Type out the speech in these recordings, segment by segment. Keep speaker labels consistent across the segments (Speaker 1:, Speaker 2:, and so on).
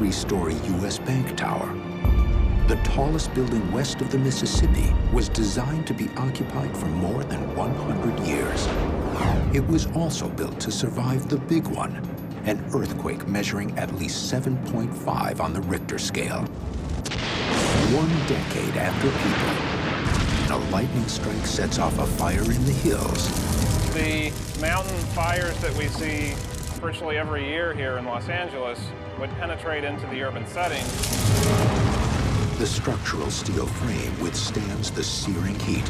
Speaker 1: 23-story U.S. Bank Tower. The tallest building west of the Mississippi was designed to be occupied for more than 100 years. It was also built to survive the big one, an earthquake measuring at least 7.5 on the Richter scale. 1 decade after people, a lightning strike sets off a fire in the hills.
Speaker 2: The mountain fires that we see virtually every year here in Los Angeles would penetrate into the urban setting.
Speaker 1: The structural steel frame withstands the searing heat,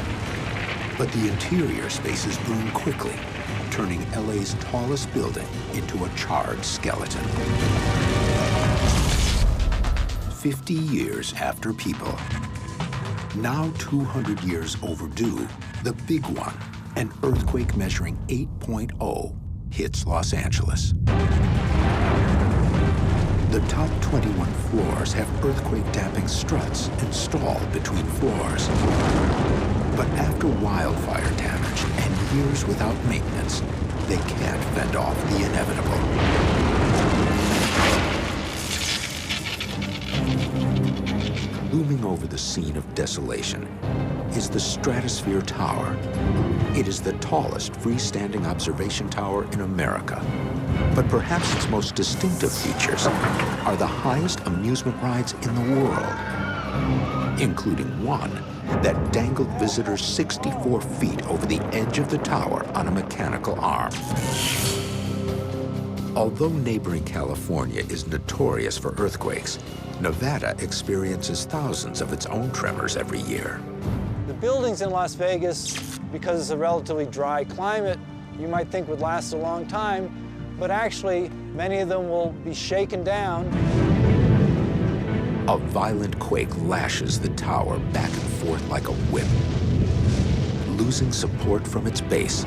Speaker 1: but the interior spaces burn quickly, turning LA's tallest building into a charred skeleton. 50 years after people. Now 200 years overdue, the big one, an earthquake measuring 8.0, hits Los Angeles. The top 21 floors have earthquake-damping struts installed between floors. But after wildfire damage and years without maintenance, they can't fend off the inevitable. Looming over the scene of desolation is the Stratosphere Tower. It is the tallest freestanding observation tower in America. But perhaps its most distinctive features are the highest amusement rides in the world, including one that dangled visitors 64 feet over the edge of the tower on a mechanical arm. Although neighboring California is notorious for earthquakes, Nevada experiences thousands of its own tremors every year.
Speaker 3: The buildings in Las Vegas, because it's a relatively dry climate, you might think would last a long time, but actually, many of them will be shaken down.
Speaker 1: A violent quake lashes the tower back and forth like a whip. Losing support from its base,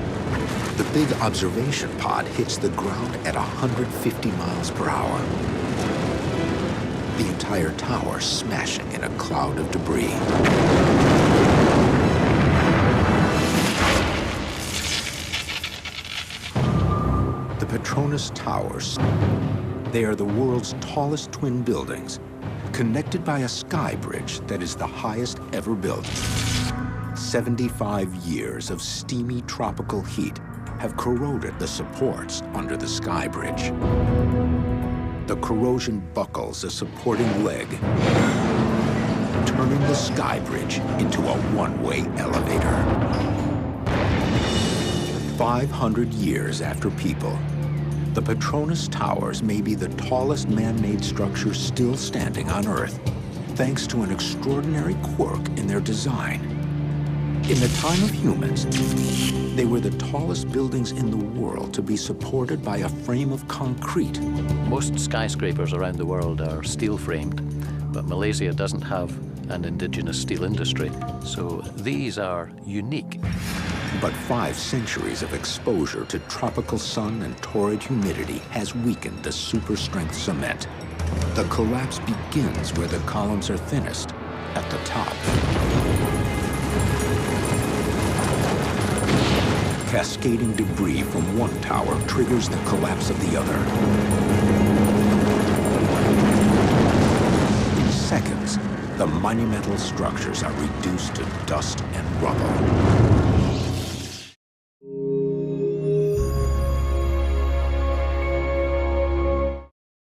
Speaker 1: the big observation pod hits the ground at 150 miles per hour. The entire tower smashing in a cloud of debris. Petronas Towers. They are the world's tallest twin buildings, connected by a sky bridge that is the highest ever built. 75 years of steamy tropical heat have corroded the supports under the sky bridge. The corrosion buckles a supporting leg, turning the sky bridge into a one-way elevator. 500 years after people, the Petronas Towers may be the tallest man-made structure still standing on Earth, thanks to an extraordinary quirk in their design. In the time of humans, they were the tallest buildings in the world to be supported by a frame of concrete.
Speaker 4: Most skyscrapers around the world are steel-framed, but Malaysia doesn't have an indigenous steel industry, so these are unique.
Speaker 1: But 5 centuries of exposure to tropical sun and torrid humidity has weakened the super-strength cement. The collapse begins where the columns are thinnest, at the top. Cascading debris from one tower triggers the collapse of the other. In seconds, the monumental structures are reduced to dust and rubble.